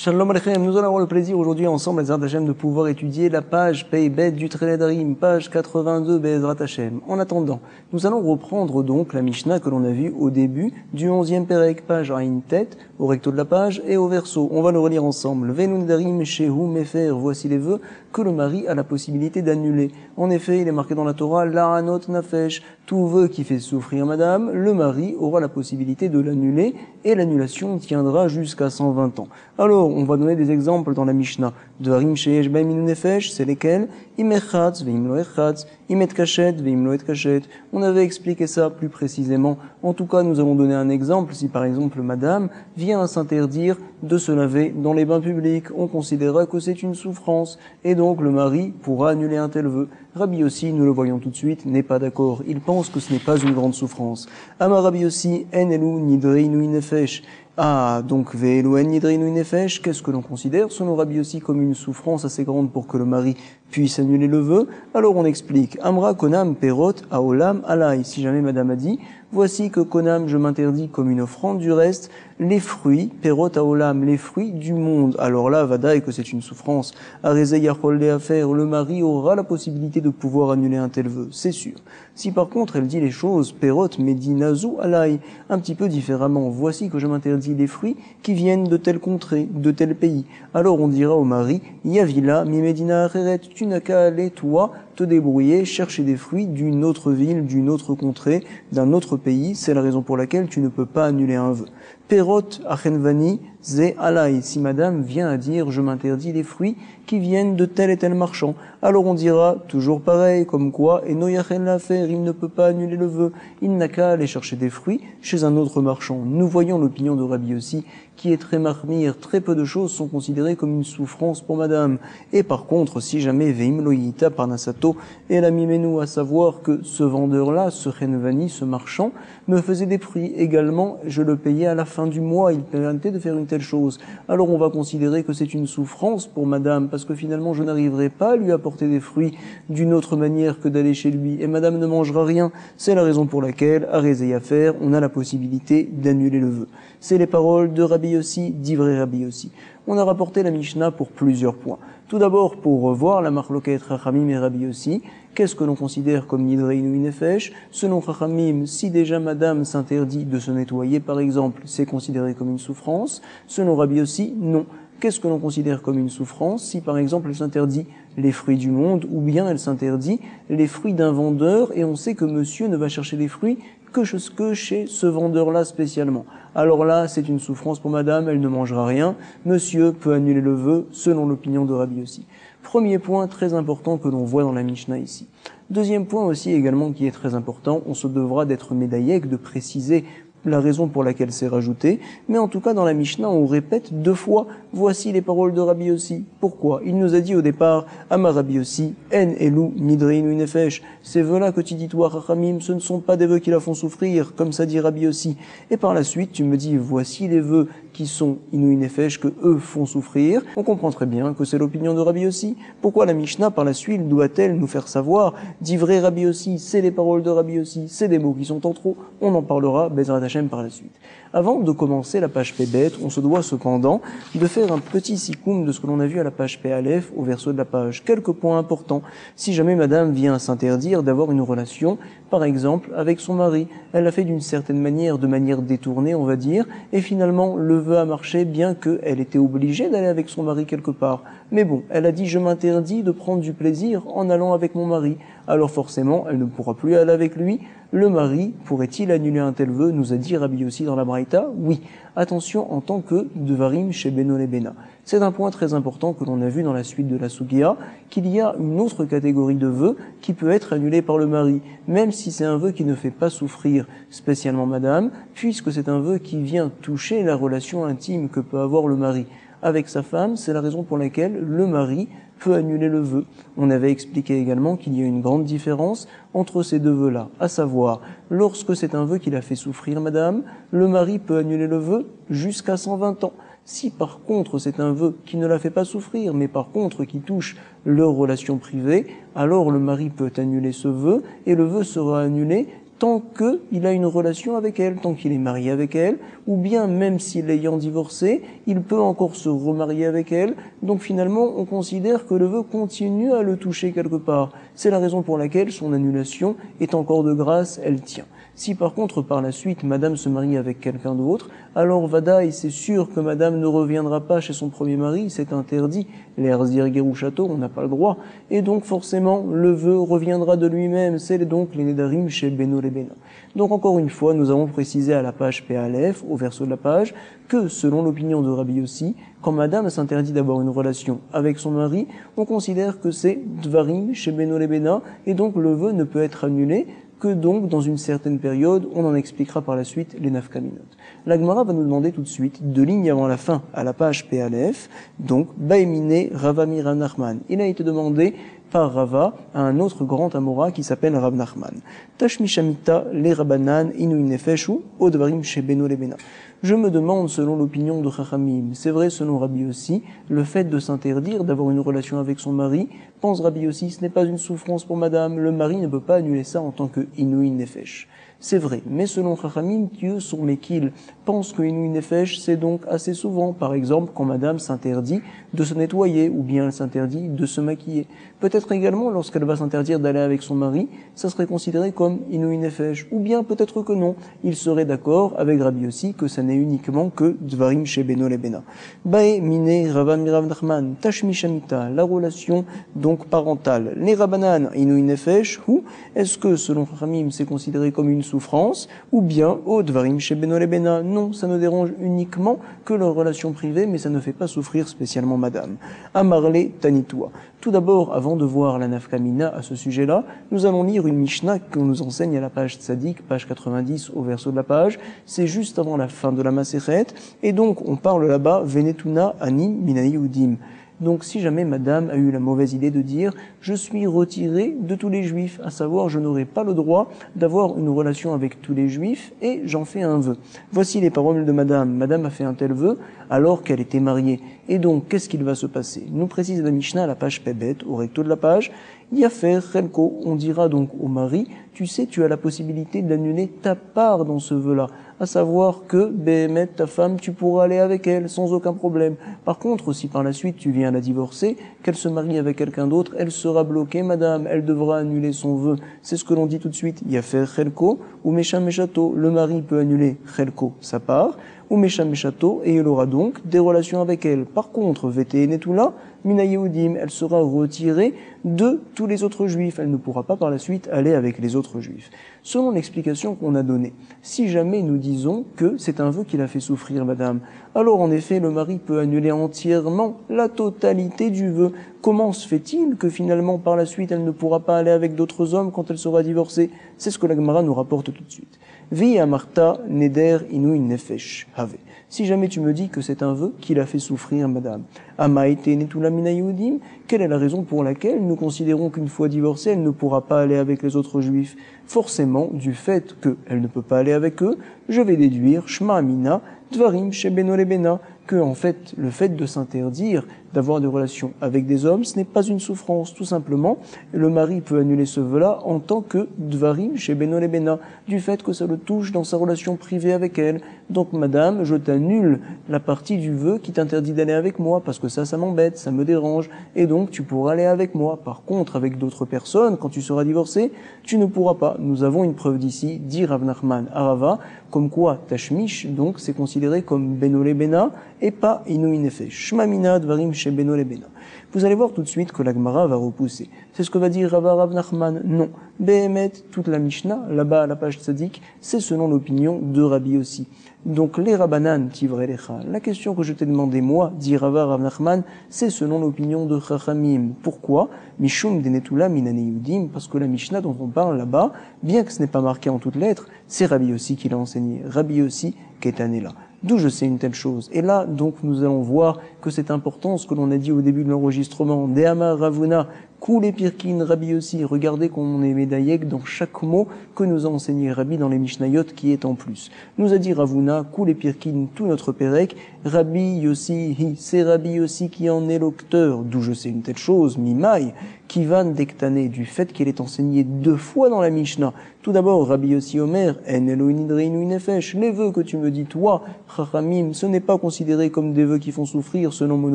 Shalom Aleichem, nous allons avoir le plaisir aujourd'hui ensemble, Bezrat Hashem, de pouvoir étudier la page Pei Bet du Trei Nedarim, page 82, Bezrat Hashem. En attendant, nous allons reprendre donc la Mishnah que l'on a vue au début du 11e Perek, page Aïn Tet, au recto de la page et au verso. On va le relire ensemble. Venu Nedarim Shehu Mefer, voici les vœux que le mari a la possibilité d'annuler. En effet, il est marqué dans la Torah, La'anot Nafesh, tout vœu qui fait souffrir madame, le mari aura la possibilité de l'annuler et l'annulation tiendra jusqu'à 120 ans. Alors, on va donner des exemples dans la Mishnah. Dvarim sheyesh baim inu nefesh, c'est lesquels? Im echatz veim lo echatz, im et kachet veim lo et kachet. On avait expliqué ça plus précisément. En tout cas, nous allons donner un exemple. Si par exemple madame vient à s'interdire de se laver dans les bains publics, on considérera que c'est une souffrance et donc le mari pourra annuler un tel vœu. Rabbi Yossi, nous le voyons tout de suite, n'est pas d'accord. Il pense que ce n'est pas une grande souffrance. Amar Rabbi Yossi, en elu nidreinu nefesh. Ah, donc ve'elu nidreinu nefesh, qu'est-ce que l'on considère selon Rabbi Yossi comme une souffrance assez grande pour que le mari puisse annuler le vœu? Alors on explique. Amra konam perot aolam alai. Si jamais madame a dit, voici que konam, je m'interdis comme une offrande du reste, les fruits, perot aolam, les fruits du monde. Alors là, vadaï que c'est une souffrance. Areze yachol à faire, le mari aura la possibilité de pouvoir annuler un tel vœu, c'est sûr. Si par contre elle dit les choses, perot medinazu alai, un petit peu différemment, voici que je m'interdis les fruits qui viennent de telle contrée, de tel pays. Alors on dira au mari, yavila mi medina acheret, tu n'as qu'à aller, toi, te débrouiller, chercher des fruits d'une autre ville, d'une autre contrée, d'un autre pays, c'est la raison pour laquelle tu ne peux pas annuler un vœu. Perot achenvani ze alai. Si madame vient à dire je m'interdis les fruits qui viennent de tel et tel marchand, alors on dira toujours pareil, comme quoi et noyachen la faire, il ne peut pas annuler le vœu, il n'a qu'à aller chercher des fruits chez un autre marchand. Nous voyons l'opinion de Rabbi Yossi qui est très marmire, très peu de choses sont considérées comme une souffrance pour madame. Et par contre, si jamais veim loyita parnasato et la mimenu, à savoir que ce vendeur-là, ce chenvani, ce marchand, me faisait des prix également, je le payais à la fin du mois, il permettait de faire une telle chose. Alors on va considérer que c'est une souffrance pour madame, parce que finalement je n'arriverai pas à lui apporter des fruits d'une autre manière que d'aller chez lui, et madame ne mangera rien. C'est la raison pour laquelle, à Rézé à faire, on a la possibilité d'annuler le vœu. C'est les paroles de Rabbi Yossi, d'Ivrei Rabbi Yossi. On a rapporté la Mishnah pour plusieurs points. Tout d'abord, pour revoir la marloquet Chachamim et Rabbi Yossi, qu'est-ce que l'on considère comme nidreinu nefesh? Selon Chachamim, si déjà madame s'interdit de se nettoyer, par exemple, c'est considéré comme une souffrance. Selon Rabbi Yossi, non. Qu'est-ce que l'on considère comme une souffrance? Si par exemple elle s'interdit les fruits du monde, ou bien elle s'interdit les fruits d'un vendeur, et on sait que monsieur ne va chercher les fruits que chez ce vendeur-là spécialement. Alors là, c'est une souffrance pour madame, elle ne mangera rien. Monsieur peut annuler le vœu, selon l'opinion de Rabbi Yossi. Premier point très important que l'on voit dans la Mishnah ici. Deuxième point aussi également qui est très important, on se devra d'être médaillek, de préciser la raison pour laquelle c'est rajouté, mais en tout cas dans la Mishnah on répète deux fois, voici les paroles de Rabbi Yossi. Pourquoi? Il nous a dit au départ, Amar Rabbi Yossi, en elu nidreinu nefesh, ces vœux-là que tu dis toi, Chachamim, ce ne sont pas des vœux qui la font souffrir, comme ça dit Rabbi Yossi. Et par la suite tu me dis, voici les vœux qui sont inu nefesh, que eux font souffrir. On comprend très bien que c'est l'opinion de Rabbi Yossi. Pourquoi la Mishnah par la suite doit-elle nous faire savoir, d'Ivrei Rabbi Yossi, c'est les paroles de Rabbi Yossi, c'est des mots qui sont en trop, on en parlera, Bezrat Hashem par la suite. Avant de commencer la page Pébet, on se doit cependant de faire un petit sikoum de ce que l'on a vu à la page P-Aleph, au verso de la page. Quelques points importants. Si jamais madame vient s'interdire d'avoir une relation, par exemple, avec son mari, elle l'a fait d'une certaine manière, de manière détournée, on va dire, et finalement, le vœu a marché, bien qu'elle était obligée d'aller avec son mari quelque part. Mais bon, elle a dit, je m'interdis de prendre du plaisir en allant avec mon mari. Alors forcément, elle ne pourra plus aller avec lui. Le mari pourrait-il annuler un tel vœu? Nous a dit Rabbi Yossi dans la Braïta. Oui. Attention en tant que devarim chez Beno le Bena. C'est un point très important que l'on a vu dans la suite de la Sugia, qu'il y a une autre catégorie de vœux qui peut être annulée par le mari, même si c'est un vœu qui ne fait pas souffrir spécialement madame, puisque c'est un vœu qui vient toucher la relation intime que peut avoir le mari avec sa femme. C'est la raison pour laquelle le mari peut annuler le vœu. On avait expliqué également qu'il y a une grande différence entre ces deux vœux-là, à savoir, lorsque c'est un vœu qui l'a fait souffrir madame, le mari peut annuler le vœu jusqu'à 120 ans. Si par contre c'est un vœu qui ne la fait pas souffrir, mais par contre qui touche leur relation privée, alors le mari peut annuler ce vœu, et le vœu sera annulé tant qu'il a une relation avec elle, tant qu'il est marié avec elle, ou bien même s'il l'ayant divorcé, il peut encore se remarier avec elle. Donc finalement, on considère que le vœu continue à le toucher quelque part. C'est la raison pour laquelle son annulation est encore de grâce, elle tient. Si par contre, par la suite, madame se marie avec quelqu'un d'autre, alors Vadaï, c'est sûr que madame ne reviendra pas chez son premier mari, c'est interdit. L'Erzir Gerushato, on n'a pas le droit. Et donc forcément, le vœu reviendra de lui-même. C'est donc les Nedarim chez Beno les Bena. Donc encore une fois, nous avons précisé à la page P-Aleph, au verso de la page, que selon l'opinion de Rabbi Yossi, quand madame s'interdit d'avoir une relation avec son mari, on considère que c'est Dvarim chez Beno les Bena, et donc le vœu ne peut être annulé que donc dans une certaine période, on en expliquera par la suite les nafkaminot. La Gemara va nous demander tout de suite, 2 lignes avant la fin, à la page P-Aleph, donc Baemine Rava Mira Nachman. Il a été demandé par Rava à un autre grand Amora qui s'appelle Rav Nachman. Tashmishamita le Rabanan Inu Nefeshu Odvarim Shebeno Lebena. Je me demande, selon l'opinion de Chachamim, c'est vrai selon Rabbi Yossi, le fait de s'interdire d'avoir une relation avec son mari, pense Rabbi Yossi, ce n'est pas une souffrance pour madame, le mari ne peut pas annuler ça en tant que Inuin Nefesh. C'est vrai, mais selon Chachamim, qui eux sont Mekil, pensent que Inuin Nefesh, c'est donc assez souvent, par exemple, quand madame s'interdit de se nettoyer, ou bien elle s'interdit de se maquiller. Peut-être également, lorsqu'elle va s'interdire d'aller avec son mari, ça serait considéré comme Inuin Nefesh, ou bien peut-être que non, il serait d'accord avec Rabbi Yossi que ça n'est uniquement que Dvarim chez Beno Lebena. Bae Mine Rava Mirav Nachman, Tashmi Shamita, la relation donc parentale. Les Rabanan Inuin Nefesh, ou est-ce que selon Chachamim c'est considéré comme une souffrance, ou bien au Dvarim chez Beno Lebena? Non, ça ne dérange uniquement que leur relation privée, mais ça ne fait pas souffrir spécialement madame. Amarle Tanitoua. Tout d'abord, avant de voir la nafkamina à ce sujet-là, nous allons lire une Mishnah qu'on nous enseigne à la page Tzadik, page 90 au verso de la page. C'est juste avant la fin de la Masechet, et donc on parle là-bas Venetuna Anim Minai Udim. Donc si jamais madame a eu la mauvaise idée de dire « je suis retiré de tous les juifs », à savoir je n'aurai pas le droit d'avoir une relation avec tous les juifs et j'en fais un vœu. Voici les paroles de madame. Madame a fait un tel vœu alors qu'elle était mariée. Et donc qu'est-ce qu'il va se passer? Nous précise la Mishnah à la page Pebet, au recto de la page. Yafer Chelko, on dira donc au mari, tu sais, tu as la possibilité d'annuler ta part dans ce vœu-là. À savoir que, Béhémet, ta femme, tu pourras aller avec elle sans aucun problème. Par contre, si par la suite tu viens la divorcer, qu'elle se marie avec quelqu'un d'autre, elle sera bloquée, madame, elle devra annuler son vœu. C'est ce que l'on dit tout de suite. Yafer Chelko, ou Mesham Meshato, le mari peut annuler Chelko, sa part, ou Mesham Meshato, et il aura donc des relations avec elle. Par contre, Vete Netula, Mina Yehudim, elle sera retirée de tous les autres juifs. Elle ne pourra pas par la suite aller avec les autres juifs. Selon l'explication qu'on a donnée, si jamais nous disons que c'est un vœu qui l'a fait souffrir, madame, alors en effet, le mari peut annuler entièrement la totalité du vœu. Comment se fait-il que finalement, par la suite, elle ne pourra pas aller avec d'autres hommes quand elle sera divorcée? C'est ce que la Gemara nous rapporte tout de suite. Vi amarta neder inuin nefesh have. Si jamais tu me dis que c'est un vœu qui l'a fait souffrir, madame, amaite netula mina yehudim, quelle est la raison pour laquelle nous considérons qu'une fois divorcée, elle ne pourra pas aller avec les autres juifs? Forcément, du fait qu'elle ne peut pas aller avec eux, je vais déduire shma amina dvarim shebeno lebena, que en fait, le fait de s'interdire d'avoir des relations avec des hommes, ce n'est pas une souffrance, tout simplement. Le mari peut annuler ce vœu-là en tant que dvarim chez Beno Lebena, du fait que ça le touche dans sa relation privée avec elle. Donc, madame, je t'annule la partie du vœu qui t'interdit d'aller avec moi, parce que ça m'embête, ça me dérange, et donc tu pourras aller avec moi. Par contre, avec d'autres personnes, quand tu seras divorcé, tu ne pourras pas. Nous avons une preuve d'ici, dit Rav Nachman Arava, comme quoi Tashmish, donc, c'est considéré comme Beno Lebena, et pas Inuin Nefesh. Shmamina dvarim chez Beno Lebena. Vous allez voir tout de suite que la Gemara va repousser. C'est ce que va dire Rav Nachman. Non. Behemet, toute la Mishnah, là-bas à la page Tzadik, c'est selon l'opinion de Rabbi Yossi. Donc les Rabanan Tivrelecha. La question que je t'ai demandé, moi, dit Rav Nachman, c'est selon l'opinion de Chachamim. Pourquoi? Mishum denetula minane yudim, parce que la Mishnah dont on parle là-bas, bien que ce n'est pas marqué en toutes lettres, c'est Rabbi Yossi qui l'a enseigné. Rabbi Yossi qui est né là. D'où je sais une telle chose. Et là, donc, nous allons voir que c'est important ce que l'on a dit au début de l'enregistrement. De'amar Ravuna, Koulé Pirkin, Rabbi aussi, regardez qu'on est médaillek dans chaque mot que nous a enseigné Rabbi dans les Mishnayot qui est en plus. Nous a dit Ravuna, Koulé Pirkin, tout notre Pérec, Rabbi Yossi, c'est Rabbi Yossi qui en est l'auteur, d'où je sais une telle chose, Mimaï, Kivan Dektané, du fait qu'il est enseigné 2 fois dans la Mishnah. Tout d'abord, Rabbi Yossi Omer, En Elohim Nidreinu Nefesh, les vœux que tu me dis, toi, Chachamim, ce n'est pas considéré comme des vœux qui font souffrir selon mon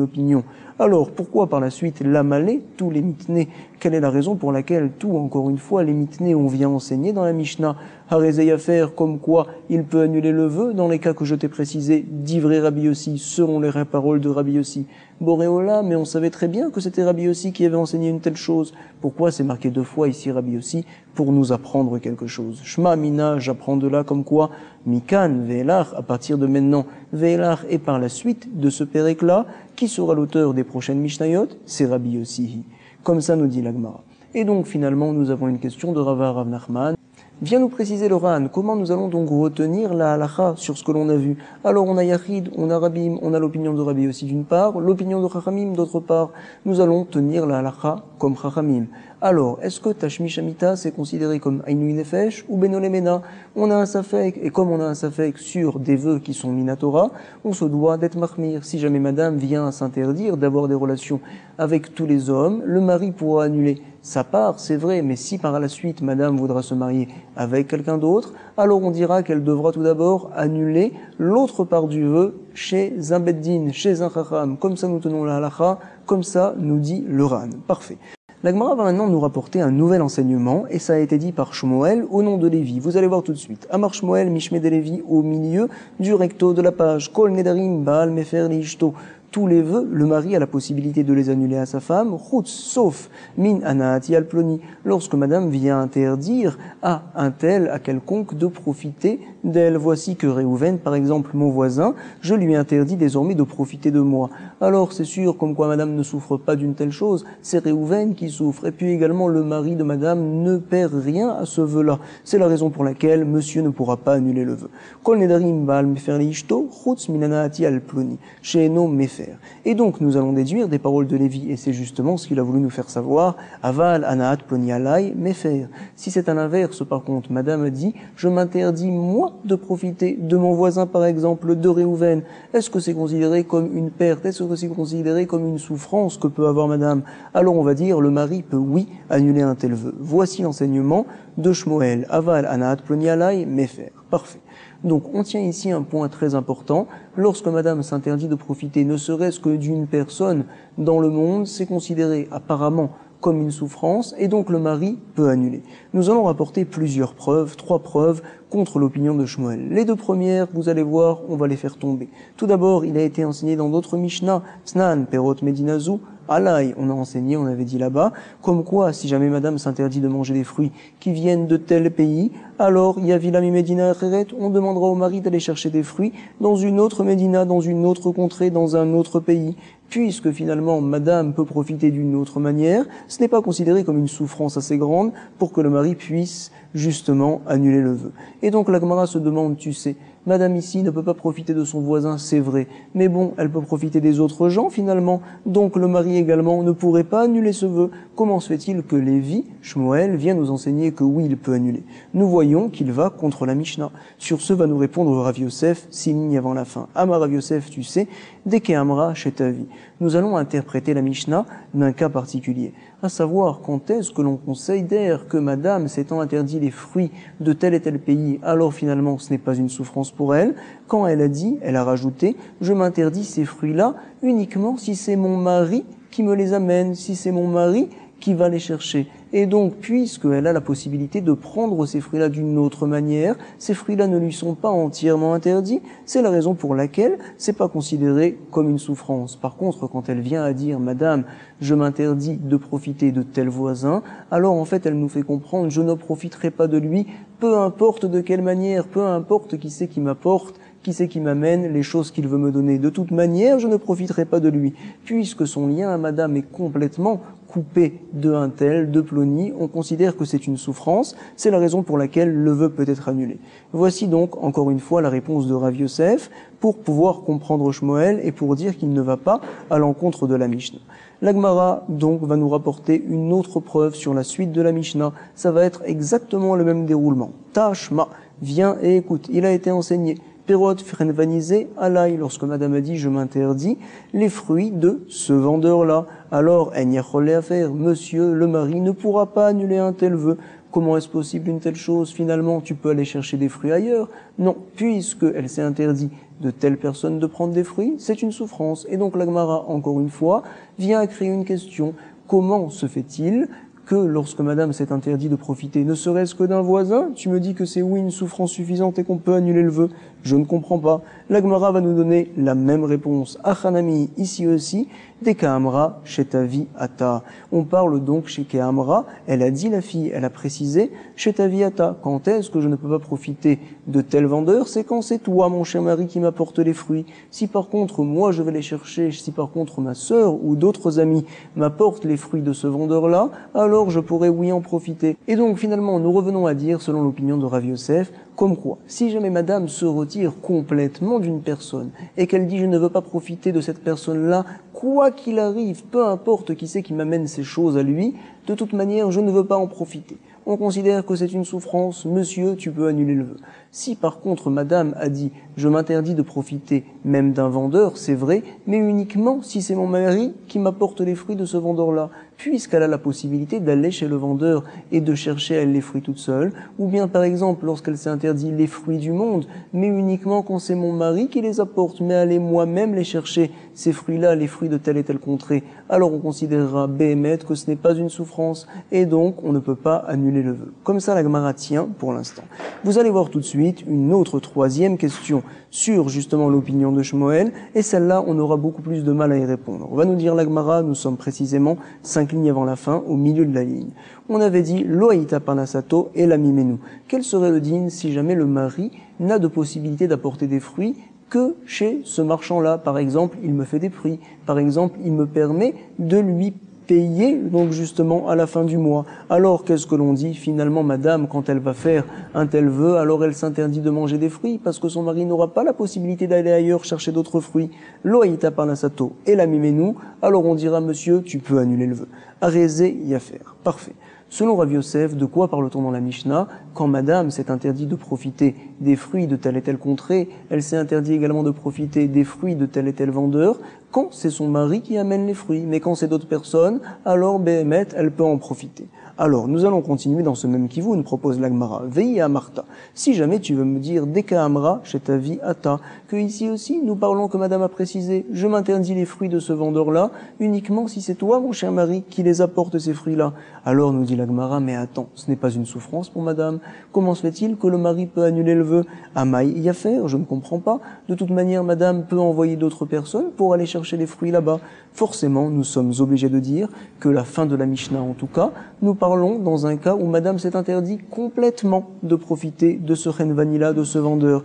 opinion. Alors, pourquoi par la suite l'amalé, tous les mitnés? Quelle est la raison pour laquelle tout, encore une fois, les mitnés, on vient enseigner dans la Mishnah? Harezei à faire comme quoi il peut annuler le vœu dans les cas que je t'ai précisé, d'ivré Rabbi Yossi, selon les paroles de Rabbi Yossi. Boréola, mais on savait très bien que c'était Rabbi Yossi qui avait enseigné une telle chose. Pourquoi c'est marqué 2 fois ici Rabbi Yossi? Pour nous apprendre quelque chose. Shma Mina, j'apprends de là comme quoi Mikan, Ve'elach, à partir de maintenant, Ve'elach, et par la suite de ce pérec-là, qui sera l'auteur des prochaines Mishnayot? C'est Rabbi Yossi. Comme ça nous dit l'Agmara. Et donc finalement, nous avons une question de Rava Rav Nachman. Viens nous préciser le Ran, comment nous allons donc retenir la halacha sur ce que l'on a vu. Alors on a Yachid, on a Rabim, on a l'opinion de Rabbi aussi d'une part, l'opinion de Chachamim d'autre part. Nous allons tenir la halacha comme Chachamim. Alors, est-ce que Tashmi Shamita c'est considéré comme Ainu Nefesh ou Benolemena? On a un safek, et comme on a un safek sur des vœux qui sont Minatora, on se doit d'être mahmir. Si jamais madame vient à s'interdire d'avoir des relations avec tous les hommes, le mari pourra annuler sa part, c'est vrai, mais si par la suite madame voudra se marier avec quelqu'un d'autre, alors on dira qu'elle devra tout d'abord annuler l'autre part du vœu chez un beddin, chez un chacham. Comme ça nous tenons la halacha, comme ça nous dit le Ran. Parfait. La Gemara va maintenant nous rapporter un nouvel enseignement, et ça a été dit par Shmuel au nom de Lévi. Vous allez voir tout de suite. Amar Shmuel, Mishme de Lévi, au milieu du recto de la page. Kol Nedarim, Baal Mefer Lishto. Tous les vœux, le mari a la possibilité de les annuler à sa femme, chutz, sauf min anaati alploni, lorsque madame vient interdire à un tel, à quelconque, de profiter d'elle. Voici que Réhouven, par exemple, mon voisin, je lui interdis désormais de profiter de moi. Alors c'est sûr, comme quoi madame ne souffre pas d'une telle chose, c'est Réhouven qui souffre. Et puis également, le mari de madame ne perd rien à ce vœu-là. C'est la raison pour laquelle monsieur ne pourra pas annuler le vœu. Kol nedarim baal mefer liishto, chutz min anaati alploni, she'eno mefer. Et donc nous allons déduire des paroles de Lévi, et c'est justement ce qu'il a voulu nous faire savoir. Aval anaat ploni alai mefer. Si c'est à l'inverse, par contre, madame dit, je m'interdis moi de profiter de mon voisin, par exemple, de Réhouven. Est-ce que c'est considéré comme une perte? Est-ce que c'est considéré comme une souffrance que peut avoir madame? Alors on va dire, le mari peut, oui, annuler un tel vœu. Voici l'enseignement de Shmuel. Aval anaat ploni alai mefer. Parfait. Donc on tient ici un point très important. Lorsque madame s'interdit de profiter ne serait-ce que d'une personne dans le monde, c'est considéré apparemment comme une souffrance, et donc le mari peut annuler. Nous allons rapporter plusieurs preuves, 3 preuves contre l'opinion de Shmuel. Les 2 premières, vous allez voir, on va les faire tomber. Tout d'abord, il a été enseigné dans d'autres Mishnah, Snan, Perot, Medinazu, Alay, on a enseigné, on avait dit là-bas, comme quoi, si jamais madame s'interdit de manger des fruits qui viennent de tel pays, alors, Yavilami Medina Acheret, on demandera au mari d'aller chercher des fruits dans une autre Médina, dans une autre contrée, dans un autre pays. Puisque finalement, madame peut profiter d'une autre manière, ce n'est pas considéré comme une souffrance assez grande pour que le mari puisse justement annuler le vœu. Et donc la Gemara se demande, tu sais, madame ici ne peut pas profiter de son voisin, c'est vrai, mais bon, elle peut profiter des autres gens finalement, donc le mari également ne pourrait pas annuler ce vœu. Comment se fait-il que Lévi, Shmuel, vient nous enseigner que oui, il peut annuler? Nous voyons qu'il va contre la Mishnah. Sur ce va nous répondre Rav Yosef, 6 lignes avant la fin. Amar Rav Yosef, tu sais, Deke Amra chez ta vie. Nous allons interpréter la Mishnah d'un cas particulier, à savoir quand est-ce que l'on considère que madame s'étant interdit les fruits de tel et tel pays, alors finalement ce n'est pas une souffrance pour elle, quand elle a dit, elle a rajouté, je m'interdis ces fruits-là uniquement si c'est mon mari qui me les amène, si c'est mon mari qui va les chercher. Et donc, puisqu'elle a la possibilité de prendre ces fruits-là d'une autre manière, ces fruits-là ne lui sont pas entièrement interdits, c'est la raison pour laquelle c'est pas considéré comme une souffrance. Par contre, quand elle vient à dire, madame, je m'interdis de profiter de tel voisin, alors en fait, elle nous fait comprendre, je ne profiterai pas de lui, peu importe de quelle manière, peu importe qui c'est qui m'apporte, Qui c'est qui m'amène les choses qu'il veut me donner? De toute manière, je ne profiterai pas de lui, puisque son lien à madame est complètement coupé de un tel, de Plony, on considère que c'est une souffrance, c'est la raison pour laquelle le vœu peut être annulé. Voici donc, encore une fois, la réponse de Rav Yosef pour pouvoir comprendre Shmuel et pour dire qu'il ne va pas à l'encontre de la Mishnah. La Gemara, donc, va nous rapporter une autre preuve sur la suite de la Mishnah. Ça va être exactement le même déroulement. Tashma, viens et écoute, il a été enseigné. Perot frenvanisé alay, lorsque madame a dit je m'interdis les fruits de ce vendeur-là. Alors, en yacholé à faire, monsieur, le mari ne pourra pas annuler un tel vœu. Comment est-ce possible une telle chose? Finalement, tu peux aller chercher des fruits ailleurs. Non, puisque elle s'est interdit de telle personne de prendre des fruits, c'est une souffrance. Et donc la Gemara, encore une fois, vient à créer une question. Comment se fait-il que lorsque madame s'est interdit de profiter, ne serait-ce que d'un voisin, tu me dis que c'est oui une souffrance suffisante et qu'on peut annuler le vœu? Je ne comprends pas. La Gemara va nous donner la même réponse. Achanami, ici aussi, des Kahamra, chez Tavi Ata. On parle donc chez Kahamra, elle a dit la fille, elle a précisé, chez Tavi Ata. Quand est-ce que je ne peux pas profiter de tel vendeur? C'est quand c'est toi, mon cher mari, qui m'apporte les fruits. Si par contre, moi, je vais les chercher, si par contre ma sœur ou d'autres amis m'apportent les fruits de ce vendeur-là, alors je pourrais oui en profiter. Et donc finalement, nous revenons à dire, selon l'opinion de Rav Yosef, comme quoi, si jamais madame se retire complètement d'une personne et qu'elle dit je ne veux pas profiter de cette personne-là, quoi qu'il arrive, peu importe qui c'est qui m'amène ces choses à lui, de toute manière je ne veux pas en profiter. On considère que c'est une souffrance, monsieur, tu peux annuler le vœu. Si par contre madame a dit je m'interdis de profiter même d'un vendeur, c'est vrai, mais uniquement si c'est mon mari qui m'apporte les fruits de ce vendeur-là, puisqu'elle a la possibilité d'aller chez le vendeur et de chercher elle les fruits toute seule, ou bien par exemple lorsqu'elle s'est interdit les fruits du monde, mais uniquement quand c'est mon mari qui les apporte, mais aller moi-même les chercher, ces fruits-là, les fruits de telle et telle contrée, alors on considérera béhémet que ce n'est pas une souffrance, et donc on ne peut pas annuler le vœu. Comme ça la Gemara tient pour l'instant. Vous allez voir tout de suite une autre troisième question sur justement l'opinion de Shmuel, et celle-là on aura beaucoup plus de mal à y répondre. On va nous dire la Gemara, nous sommes précisément 5 lignes avant la fin, au milieu de la ligne. On avait dit Loaïta Parnasato et la Mimenu. Quel serait le din si jamais le mari n'a de possibilité d'apporter des fruits que chez ce marchand-là? Par exemple, il me fait des prix. Par exemple, il me permet de lui payer donc justement à la fin du mois. Alors qu'est-ce que l'on dit? Finalement, madame, quand elle va faire un tel vœu, alors elle s'interdit de manger des fruits parce que son mari n'aura pas la possibilité d'aller ailleurs chercher d'autres fruits. Loaïta Parnasato et la Mimenu, alors on dira monsieur, tu peux annuler le vœu. Arezé y a faire. Parfait. Selon Rav Yosef, de quoi parle-t-on dans la Mishnah? Quand madame s'est interdit de profiter des fruits de telle et telle contrée, elle s'est interdit également de profiter des fruits de tel et tel vendeur, quand c'est son mari qui amène les fruits. Mais quand c'est d'autres personnes, alors béhémet, elle peut en profiter. Alors, nous allons continuer dans ce même kivoun, propose la Gemara. Veille à Martha. Si jamais tu veux me dire Deka Amra, chez ta vie Ata, que ici aussi, nous parlons que madame a précisé, je m'interdis les fruits de ce vendeur-là, uniquement si c'est toi, mon cher mari, qui les apporte ces fruits-là. Alors, nous dit la Gemara, mais attends, ce n'est pas une souffrance pour madame. Comment se fait-il que le mari peut annuler le vœu? Amaï y a faire, je ne comprends pas. De toute manière, madame peut envoyer d'autres personnes pour aller chercher les fruits là-bas. Forcément, nous sommes obligés de dire que la fin de la Mishnah, en tout cas, nous parlons dans un cas où madame s'est interdit complètement de profiter de ce chen vanilla, de ce vendeur.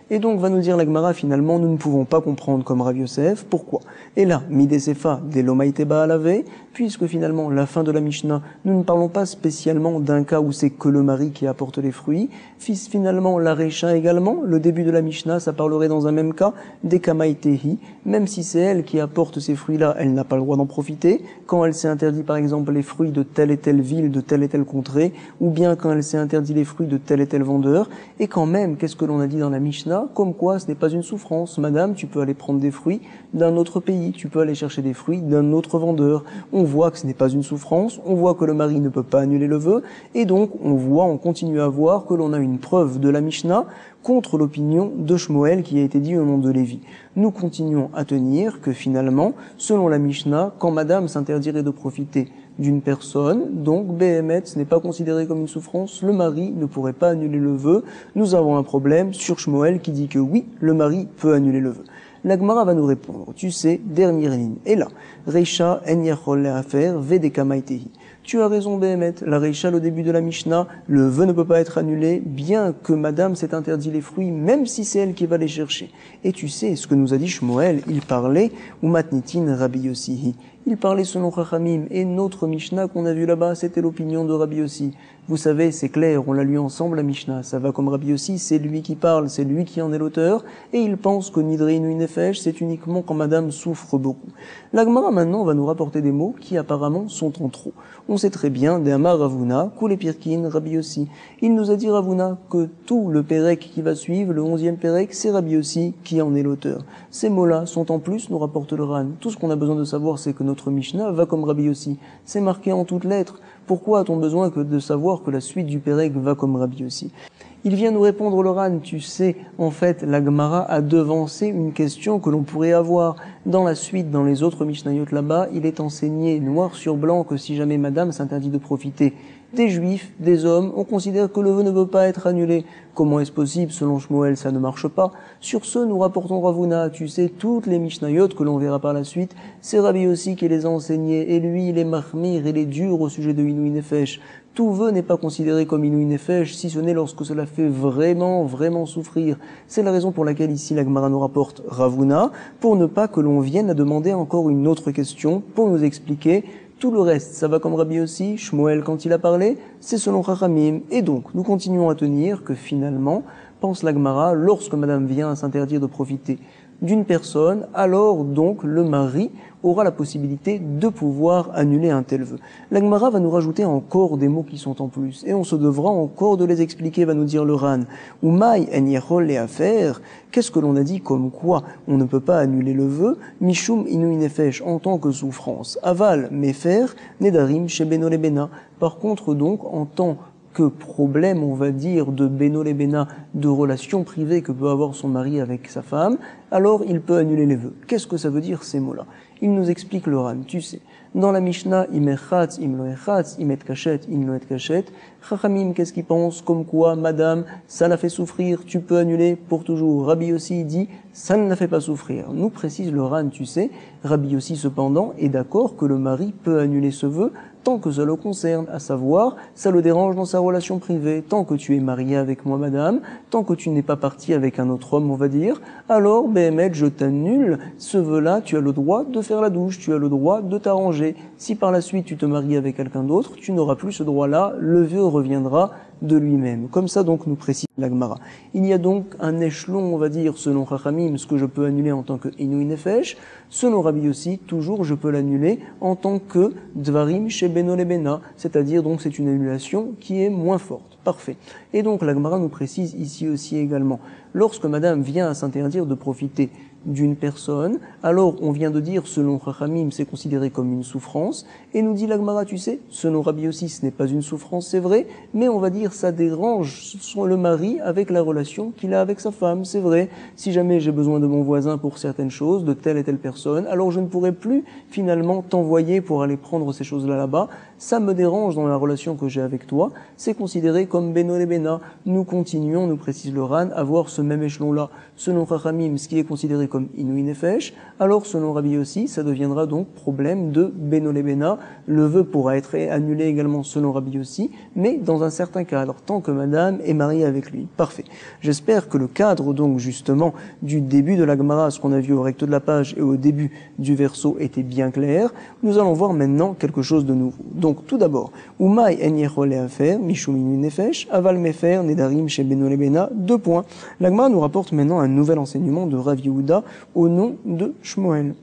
Et donc, va nous dire la Gemara, finalement, nous ne pouvons pas comprendre comme Rav Yosef. Pourquoi? Et là, Midesefa, des Lomaïteba alave, puisque finalement, la fin de la Mishnah, nous ne parlons pas spécialement d'un cas où c'est que le mari qui apporte les fruits. Finalement, la Recha également, le début de la Mishnah, ça parlerait dans un même cas des Kamaïtehi. Même si c'est elle qui apporte ces fruits-là, elle n'a pas le droit d'en profiter. Quand elle s'est interdit, par exemple, les fruits de telle et telle ville, de telle et telle contrée, ou bien quand elle s'est interdit les fruits de tel et tel vendeur. Et quand même, qu'est-ce que l'on a dit dans la Mishnah? Comme quoi ce n'est pas une souffrance. Madame, tu peux aller prendre des fruits d'un autre pays, tu peux aller chercher des fruits d'un autre vendeur. On voit que ce n'est pas une souffrance, on voit que le mari ne peut pas annuler le vœu, et donc on continue à voir que l'on a une preuve de la Mishnah contre l'opinion de Shmuel qui a été dit au nom de Lévi. Nous continuons à tenir que finalement, selon la Mishnah, quand madame s'interdirait de profiter d'une personne, donc béhémet, ce n'est pas considéré comme une souffrance, le mari ne pourrait pas annuler le vœu. Nous avons un problème sur Shmuel qui dit que oui, le mari peut annuler le vœu. La Gemara va nous répondre, tu sais, dernière ligne. Et là, Reisha en yachol le'afer vedeka maitehi. Tu as raison, Béhémet. La Réchal au début de la Mishnah, le vœu ne peut pas être annulé, bien que madame s'est interdit les fruits, même si c'est elle qui va les chercher. Et tu sais, ce que nous a dit Shmuel, il parlait, ou matnitin Rabbi Yossihi. Il parlait selon Chachamim, et notre Mishnah qu'on a vu là-bas, c'était l'opinion de Rabbi Yossi. Vous savez, c'est clair, on l'a lu ensemble la Mishnah, ça va comme Rabbi Yossi, c'est lui qui parle, c'est lui qui en est l'auteur, et il pense que Nidri Inui Nefesh, c'est uniquement quand madame souffre beaucoup. La Gemara maintenant va nous rapporter des mots qui apparemment sont en trop. On sait très bien, de Amar Ravuna, Koule Pirkin, Rabbi Yossi. Il nous a dit Ravuna que tout le Pérec qui va suivre, le 11e Pérec, c'est Rabbi Yossi qui en est l'auteur. Ces mots-là sont en plus, nous rapporte le Ran. Tout ce qu'on a besoin de savoir, c'est que notre Mishnah va comme Rabbi Yossi. C'est marqué en toutes lettres. Pourquoi a-t-on besoin que de savoir que la suite du Pérec va comme Rabbi Yossi? Il vient nous répondre le Ran, tu sais, en fait, la Gemara a devancé une question que l'on pourrait avoir. Dans la suite, dans les autres Mishnayot là-bas, il est enseigné noir sur blanc que si jamais madame s'interdit de profiter des juifs, des hommes, on considère que le vœu ne peut pas être annulé. Comment est-ce possible? Selon Shmuel, ça ne marche pas. Sur ce, nous rapportons Ravuna. Tu sais, toutes les Mishnayot que l'on verra par la suite, c'est Rabbi Yossi qui les a enseignés. Et lui, il est mahmir, il est dur au sujet de Inui Nefesh. Tout vœu n'est pas considéré comme Inui Nefesh, si ce n'est lorsque cela fait vraiment souffrir. C'est la raison pour laquelle ici la Gemara nous rapporte Ravuna, pour ne pas que l'on vienne à demander encore une autre question, pour nous expliquer tout le reste. Ça va comme Rabbi Yossi, Shmuel quand il a parlé, c'est selon Chachamim. Et donc, nous continuons à tenir que finalement, pense la Gemara, lorsque madame vient à s'interdire de profiter d'une personne, alors donc le mari aura la possibilité de pouvoir annuler un tel vœu. La Gemara va nous rajouter encore des mots qui sont en plus, et on se devra encore de les expliquer, va nous dire le Ran. Umay en yechol les affaires, qu'est-ce que l'on a dit comme quoi on ne peut pas annuler le vœu, mishum inui nefesh en tant que souffrance, aval mefer nedarim chez Beno Lebena. Par contre donc en tant que problème, on va dire, de Beno Lebena, de relation privée que peut avoir son mari avec sa femme, alors il peut annuler les vœux. Qu'est-ce que ça veut dire ces mots-là? Il nous explique le Ran, tu sais. Dans la Mishnah, im echatz, im lo echatz, im et kachet, im lo et kachet. Chachamim, qu'est-ce qu'ils pensent? Comme quoi, madame, ça la fait souffrir, tu peux annuler pour toujours. Rabbi Yossi dit, ça ne la fait pas souffrir. Nous précise le Ran, tu sais. Rabbi Yossi, cependant, est d'accord que le mari peut annuler ce vœu tant que ça le concerne, à savoir, ça le dérange dans sa relation privée. Tant que tu es marié avec moi, madame, tant que tu n'es pas parti avec un autre homme, on va dire, alors, Béhémet, je t'annule ce vœu-là, tu as le droit de faire la douche, tu as le droit de t'arranger. Si par la suite tu te maries avec quelqu'un d'autre, tu n'auras plus ce droit-là, le vœu reviendra de lui-même. Comme ça, donc, nous précise la Gemara. Il y a donc un échelon, on va dire, selon Chachamim, ce que je peux annuler en tant que Inui Nefesh. Selon Rabbi Yossi, toujours, je peux l'annuler en tant que Dvarim chez Beno Lebena. C'est-à-dire, donc, c'est une annulation qui est moins forte. Parfait. Et donc, la Gemara nous précise ici aussi également, lorsque madame vient à s'interdire de profiter d'une personne, alors on vient de dire, selon Chachamim, c'est considéré comme une souffrance, et nous dit la Gemara, tu sais, selon Rabbi Yossi, ce n'est pas une souffrance, c'est vrai, mais on va dire, ça dérange le mari avec la relation qu'il a avec sa femme, c'est vrai. Si jamais j'ai besoin de mon voisin pour certaines choses, de telle et telle personne, alors je ne pourrai plus finalement t'envoyer pour aller prendre ces choses-là là-bas, ça me dérange dans la relation que j'ai avec toi, c'est considéré comme Beno Lebena. Nous continuons, nous précise le Ran, à voir ce même échelon-là. Selon Chachamim, ce qui est considéré comme Inui Nefesh, alors selon Rabbi Yossi, ça deviendra donc problème de Beno Lebena. Le vœu pourra être annulé également selon Rabbi Yossi, mais dans un certain cadre, tant que madame est mariée avec lui. Parfait. J'espère que le cadre donc justement du début de la Gemara, ce qu'on a vu au recto de la page et au début du verso était bien clair. Nous allons voir maintenant quelque chose de nouveau. Donc tout d'abord, Umay en yechol le'afer, mishum inui nefesh, aval mefer, nedarim chez Beno Lebena, 2 points. La Gemara nous rapporte maintenant un nouvel enseignement de Rav Yehuda au nom de Shmuel.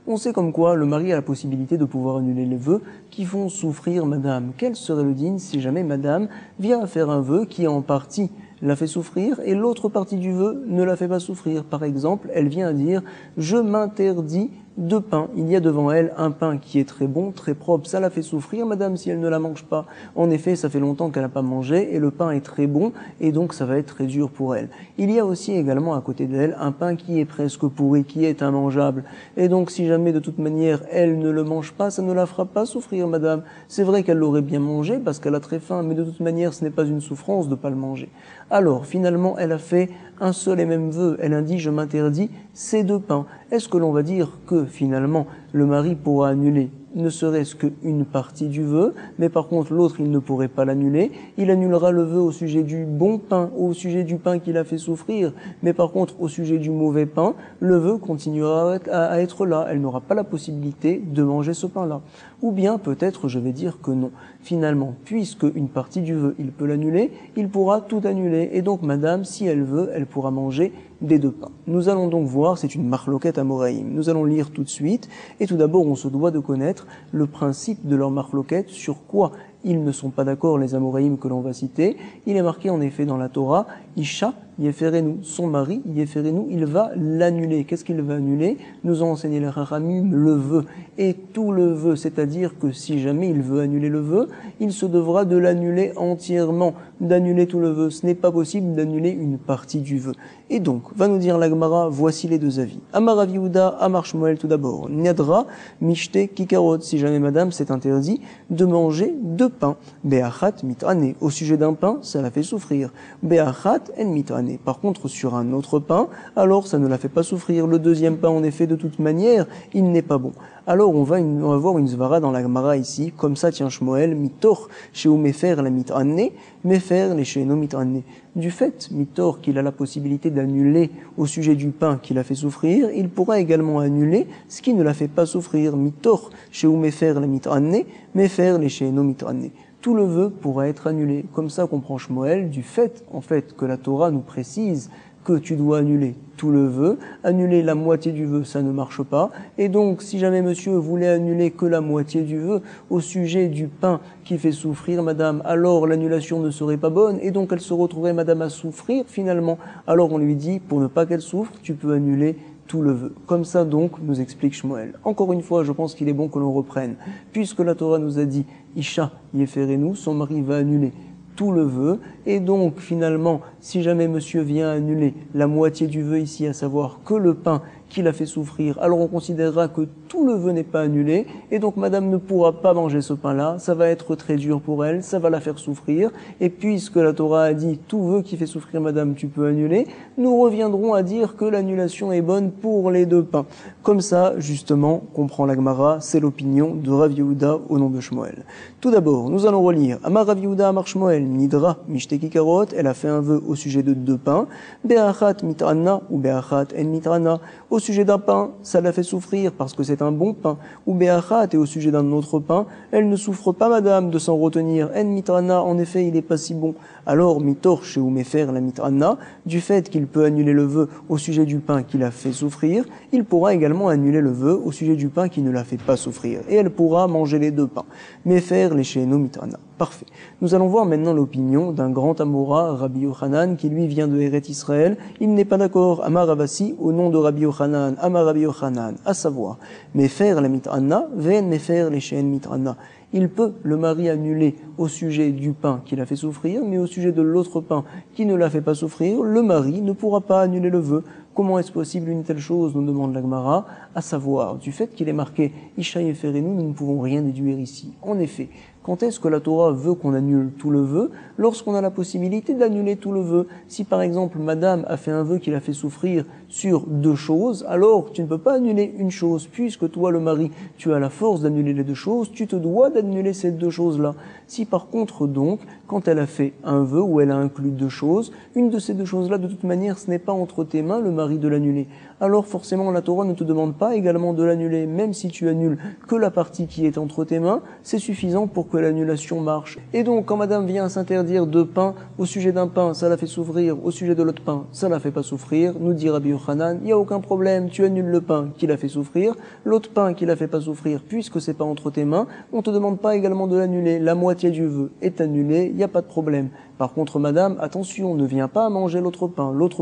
On sait comme quoi le mari a la possibilité de pouvoir annuler les vœux qui font souffrir madame. Quel serait le din si jamais madame vient à faire un vœu qui en partie la fait souffrir et l'autre partie du vœu ne la fait pas souffrir? Par exemple, elle vient à dire « je m'interdis de pain ». Il y a devant elle un pain qui est très bon, très propre. Ça la fait souffrir, madame, si elle ne la mange pas. En effet, ça fait longtemps qu'elle n'a pas mangé et le pain est très bon et donc ça va être très dur pour elle. Il y a aussi également à côté d'elle un pain qui est presque pourri, qui est immangeable. Et donc si jamais de toute manière elle ne le mange pas, ça ne la fera pas souffrir, madame. C'est vrai qu'elle l'aurait bien mangé parce qu'elle a très faim, mais de toute manière ce n'est pas une souffrance de ne pas le manger. Alors finalement elle a fait un seul et même vœu. Elle indique « je m'interdis ces 2 pains ». Est-ce que l'on va dire que finalement le mari pourra annuler ne serait-ce qu'une partie du vœu, mais par contre l'autre il ne pourrait pas l'annuler, il annulera le vœu au sujet du bon pain, au sujet du pain qu'il a fait souffrir, mais par contre au sujet du mauvais pain, le vœu continuera à être là, elle n'aura pas la possibilité de manger ce pain-là. Ou bien peut-être je vais dire que non. Finalement, puisque une partie du vœu il peut l'annuler, il pourra tout annuler, et donc madame, si elle veut, elle pourra manger des deux pains. Nous allons donc voir, c'est une marloquette amoraïm. Nous allons lire tout de suite, et tout d'abord on se doit de connaître le principe de leur marloquette, sur quoi ils ne sont pas d'accord, les amoraïm que l'on va citer. Il est marqué en effet dans la Torah, Isha Yeferenu, son mari, Yeferenu, il va l'annuler. Qu'est-ce qu'il va annuler? Nous ont enseigné les Chachamim le vœu, et tout le vœu, c'est-à-dire que si jamais il veut annuler le vœu, il se devra de l'annuler entièrement, d'annuler tout le vœu. Ce n'est pas possible d'annuler une partie du vœu. Et donc, va nous dire la Gemara, voici les deux avis. Amar Rav Yehuda, Amar Shmuel tout d'abord. Niadra, Mishte, Kikarot. Si jamais madame, c'est interdit de manger deux pains. Be'achat mitane. Au sujet d'un pain, ça la fait souffrir. Be'achat en mitane. Par contre, sur un autre pain, alors ça ne la fait pas souffrir. Le deuxième pain, en effet, de toute manière, il n'est pas bon. Alors on va voir une zvara dans la Gemara ici, comme ça tient Shmuel, mitor chez Mefer la mitane, Mefer les chez no mitane. Du fait, mitor, qu'il a la possibilité d'annuler au sujet du pain qui l'a fait souffrir, il pourra également annuler ce qui ne la fait pas souffrir. Mitor chez Mefer la mitane, Mefer les chez no mitane. Tout le vœu pourra être annulé. Comme ça comprend Shmuel, du fait, en fait, que la Torah nous précise que tu dois annuler tout le vœu, annuler la moitié du vœu, ça ne marche pas, et donc si jamais monsieur voulait annuler que la moitié du vœu au sujet du pain qui fait souffrir madame, alors l'annulation ne serait pas bonne, et donc elle se retrouverait madame à souffrir finalement. Alors on lui dit, pour ne pas qu'elle souffre, tu peux annuler tout le vœu. Comme ça donc, nous explique Shmuel. Encore une fois, je pense qu'il est bon que l'on reprenne, puisque la Torah nous a dit, Isha Yeferenu, son mari va annuler tout le vœu, et donc finalement, si jamais monsieur vient annuler la moitié du vœu ici, à savoir que le pain qui l'a fait souffrir, alors on considérera que tout le vœu n'est pas annulé, et donc madame ne pourra pas manger ce pain-là, ça va être très dur pour elle, ça va la faire souffrir, et puisque la Torah a dit tout vœu qui fait souffrir madame, tu peux annuler, nous reviendrons à dire que l'annulation est bonne pour les deux pains. Comme ça, justement, comprend la Gemara, c'est l'opinion de Rav Yehuda au nom de Shmuel. Tout d'abord, nous allons relire Amar Rav Yehuda Amar Shmuel, Nidra, Mishte Kikarot, elle a fait un vœu au sujet de deux pains, Be'achat mitrana ou Be'achat en mitrana. Au sujet d'un pain, ça la fait souffrir parce que c'est un bon pain. Ou be'achat, et au sujet d'un autre pain, elle ne souffre pas madame de s'en retenir. En mitrana, en effet, il est pas si bon. Alors, mitor chez Mefer la mitrana, du fait qu'il peut annuler le vœu au sujet du pain qui l'a fait souffrir, il pourra également annuler le vœu au sujet du pain qui ne la fait pas souffrir. Et elle pourra manger les deux pains. Mefer les chez mitrana. Parfait. Nous allons voir maintenant l'opinion d'un grand Amora, Rabbi Yochanan, qui lui vient de Eret Israël. Il n'est pas d'accord, Amar Ravasi, au nom de Rabbi Yochanan, Amar Rabbi Yochanan, à savoir, Mefer la mitrana, ven mefer les shen mitrana. Il peut le mari annuler au sujet du pain qui l'a fait souffrir, mais au sujet de l'autre pain qui ne l'a fait pas souffrir, le mari ne pourra pas annuler le vœu. Comment est-ce possible une telle chose, nous demande la Gemara, à savoir, du fait qu'il est marqué Isha Yeferenu, nous ne pouvons rien déduire ici. En effet, quand est-ce que la Torah veut qu'on annule tout le vœu? Lorsqu'on a la possibilité d'annuler tout le vœu. Si par exemple madame a fait un vœu qui l'a fait souffrir sur deux choses, alors tu ne peux pas annuler une chose, puisque toi le mari, tu as la force d'annuler les deux choses, tu te dois d'annuler ces deux choses-là. Si par contre donc, quand elle a fait un vœu où elle a inclus deux choses, une de ces deux choses-là, de toute manière, ce n'est pas entre tes mains le mari de l'annuler. Alors forcément la Torah ne te demande pas également de l'annuler, même si tu annules que la partie qui est entre tes mains, c'est suffisant pour que l'annulation marche. Et donc quand madame vient s'interdire deux pains, au sujet d'un pain, ça la fait souffrir, au sujet de l'autre pain, ça la fait pas souffrir, nous dit Rabbi Yochanan, il n'y a aucun problème, tu annules le pain qui la fait souffrir, l'autre pain qui la fait pas souffrir, puisque c'est pas entre tes mains, on te demande pas également de l'annuler, la moitié du vœu est annulée, il n'y a pas de problème. Par contre, madame, attention, ne viens pas manger l'autre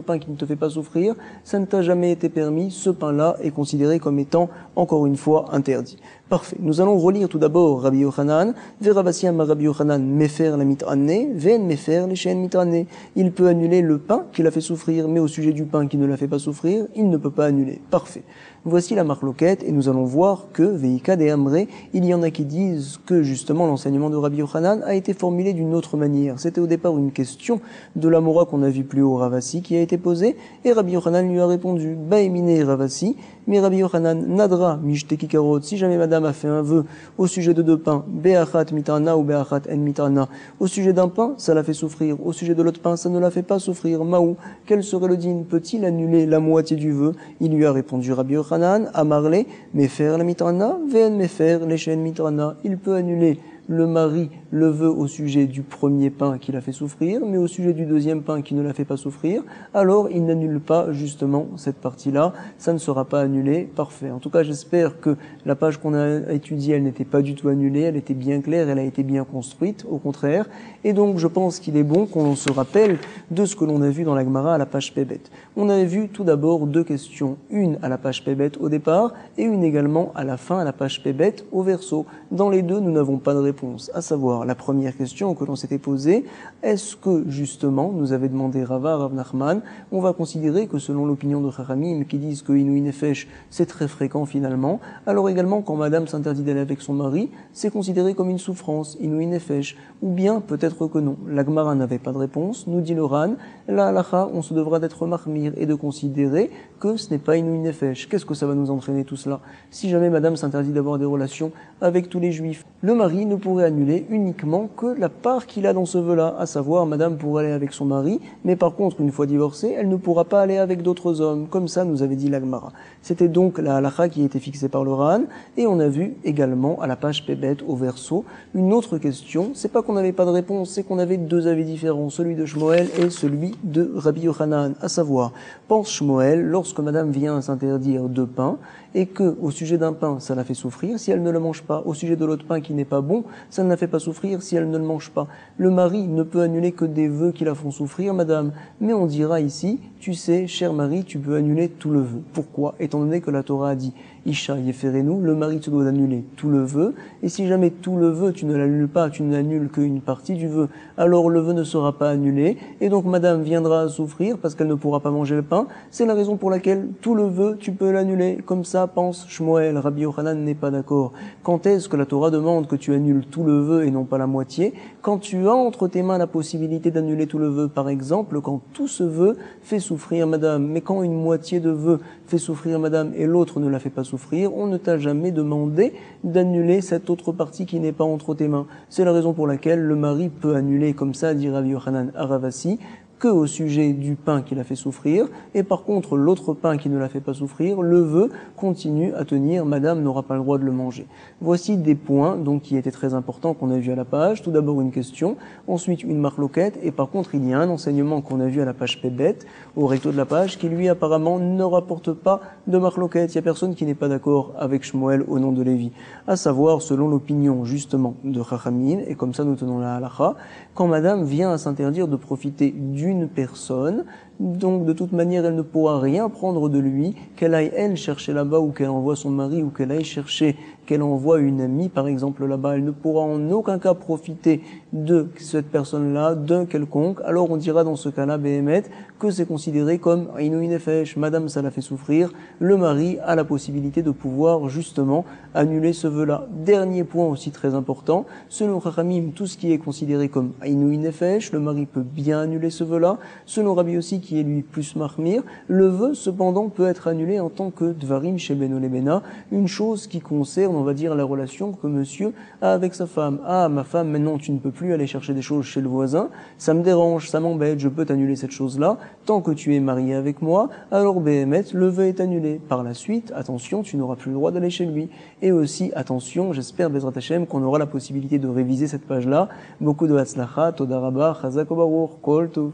pain qui ne te fait pas souffrir, ça ne t'a jamais été permis, ce pain-là est considéré comme étant, encore une fois, interdit. Parfait. Nous allons relire tout d'abord Rabbi Yochanan, Veravasi Amar Rabbi Yochanan, Mefer la mitrane, Ven Mefer les shen mitrane. Il peut annuler le pain qui l'a fait souffrir, mais au sujet du pain qui ne l'a fait pas souffrir, il ne peut pas annuler. Parfait. Voici la marloquette, et nous allons voir que, Veika de Amre, il y en a qui disent que, justement, l'enseignement de Rabbi Yochanan a été formulé d'une autre manière. C'était au départ une question de l'Amora qu'on a vu plus haut, Ravasi, qui a été posée, et Rabbi Yochanan lui a répondu, Baemine Ravasi, mais Rabbi Yochanan, Nadra, Mishte Kikarot, si jamais madame madame a fait un vœu au sujet de deux pains, be'achat mitana ou be'achat en mitana. Au sujet d'un pain, ça la fait souffrir. Au sujet de l'autre pain, ça ne la fait pas souffrir. Maou, quel serait le din? Peut-il annuler la moitié du vœu? Il lui a répondu Rabbi Yochanan, Amarle, mefer la mitana, ve'en mefer leshen mitana. Il peut annuler le mari le vœu au sujet du premier pain qui l'a fait souffrir, mais au sujet du deuxième pain qui ne la fait pas souffrir, alors il n'annule pas justement cette partie-là, ça ne sera pas annulé, parfait. En tout cas, j'espère que la page qu'on a étudiée, elle n'était pas du tout annulée, elle était bien claire, elle a été bien construite, au contraire, et donc je pense qu'il est bon qu'on se rappelle de ce que l'on a vu dans la Gemara à la page Pébet. On avait vu tout d'abord deux questions, une à la page Pébet au départ, et une également à la fin à la page Pébet au verso. Dans les deux, nous n'avons pas de réponse, à savoir la première question que l'on s'était posée, est-ce que justement, nous avait demandé Rava, Rav Nachman, on va considérer que selon l'opinion de Chachamim qui disent que Inouï Nefesh c'est très fréquent finalement, alors également quand madame s'interdit d'aller avec son mari, c'est considéré comme une souffrance, Inouï Nefesh, ou bien peut-être que non. La Gemara n'avait pas de réponse, nous dit le Ran, la halacha, on se devra d'être mahmir et de considérer que ce n'est pas Inouï Nefesh. Qu'est-ce que ça va nous entraîner tout cela? Si jamais madame s'interdit d'avoir des relations avec tous les juifs, le mari ne pourrait annuler uniquement que la part qu'il a dans ce vœu-là, à savoir madame pourrait aller avec son mari, mais par contre une fois divorcée, elle ne pourra pas aller avec d'autres hommes, comme ça nous avait dit la Gemara. C'était donc la halakha qui était fixée par le Ran, et on a vu également à la page Pébet au verso une autre question, c'est pas qu'on n'avait pas de réponse, c'est qu'on avait deux avis différents, celui de Shmuel et celui de Rabbi Yochanan, à savoir, pense Shmuel, lorsque madame vient s'interdire deux pains, et que au sujet d'un pain, ça la fait souffrir si elle ne le mange pas. Au sujet de l'autre pain qui n'est pas bon, ça ne la fait pas souffrir si elle ne le mange pas. Le mari ne peut annuler que des vœux qui la font souffrir, madame. Mais on dira ici, tu sais, cher mari, tu peux annuler tout le vœu. Pourquoi? Étant donné que la Torah a dit, Isha yeferenu, le mari te doit annuler tout le vœu, et si jamais tout le vœu, tu ne l'annules pas, tu n'annules qu'une partie du vœu, alors le vœu ne sera pas annulé, et donc madame viendra à souffrir parce qu'elle ne pourra pas manger le pain. C'est la raison pour laquelle tout le vœu, tu peux l'annuler. Comme ça, pense Shmuel. Rabbi Yochanan n'est pas d'accord. Quand est-ce que la Torah demande que tu annules tout le vœu et non pas la moitié? Quand tu as entre tes mains la possibilité d'annuler tout le vœu, par exemple, quand tout ce vœu fait souffrir madame, mais quand une moitié de vœu fait souffrir madame et l'autre ne la fait pas souffrir, on ne t'a jamais demandé d'annuler cette autre partie qui n'est pas entre tes mains. C'est la raison pour laquelle le mari peut annuler, comme ça dit Rabbi Yochanan à Ravasi, que au sujet du pain qui la fait souffrir, et par contre l'autre pain qui ne la fait pas souffrir, le vœu continue à tenir, madame n'aura pas le droit de le manger. Voici des points donc qui étaient très importants qu'on a vu à la page. Tout d'abord une question, ensuite une marloquette, et par contre il y a un enseignement qu'on a vu à la page Pébet, au recto de la page, qui lui apparemment ne rapporte pas de marloquette. Il y a personne qui n'est pas d'accord avec Shmuel au nom de Lévi, à savoir selon l'opinion justement de Chachamim, et comme ça nous tenons la halakha, quand madame vient à s'interdire de profiter d'une personne, donc de toute manière elle ne pourra rien prendre de lui, qu'elle aille elle chercher là-bas ou qu'elle envoie son mari ou qu'elle aille chercher, qu'elle envoie une amie par exemple là-bas, elle ne pourra en aucun cas profiter de cette personne-là, d'un quelconque. Alors on dira dans ce cas-là, Béhémet, que c'est considéré comme Inouï Nefesh, madame ça la fait souffrir, le mari a la possibilité de pouvoir justement annuler ce vœu-là. Dernier point aussi très important, selon Chachamim, tout ce qui est considéré comme Inouï Nefesh, le mari peut bien annuler ce vœu-là. Selon Rabbi aussi qui est lui plus mahmir, le vœu cependant peut être annulé en tant que Dvarim chez Beno Lebena, une chose qui concerne, on va dire, la relation que monsieur a avec sa femme. Ah, ma femme, maintenant tu ne peux plus aller chercher des choses chez le voisin, ça me dérange, ça m'embête, je peux t'annuler cette chose-là, tant que tu es marié avec moi, alors Béhémet, le vœu est annulé. Par la suite, attention, tu n'auras plus le droit d'aller chez lui. Et aussi, attention, j'espère, Bezrat Hashem, qu'on aura la possibilité de réviser cette page-là. Beaucoup de Hatzlacha, Toda Rabba, Chazak Obaruch, Kol Tov.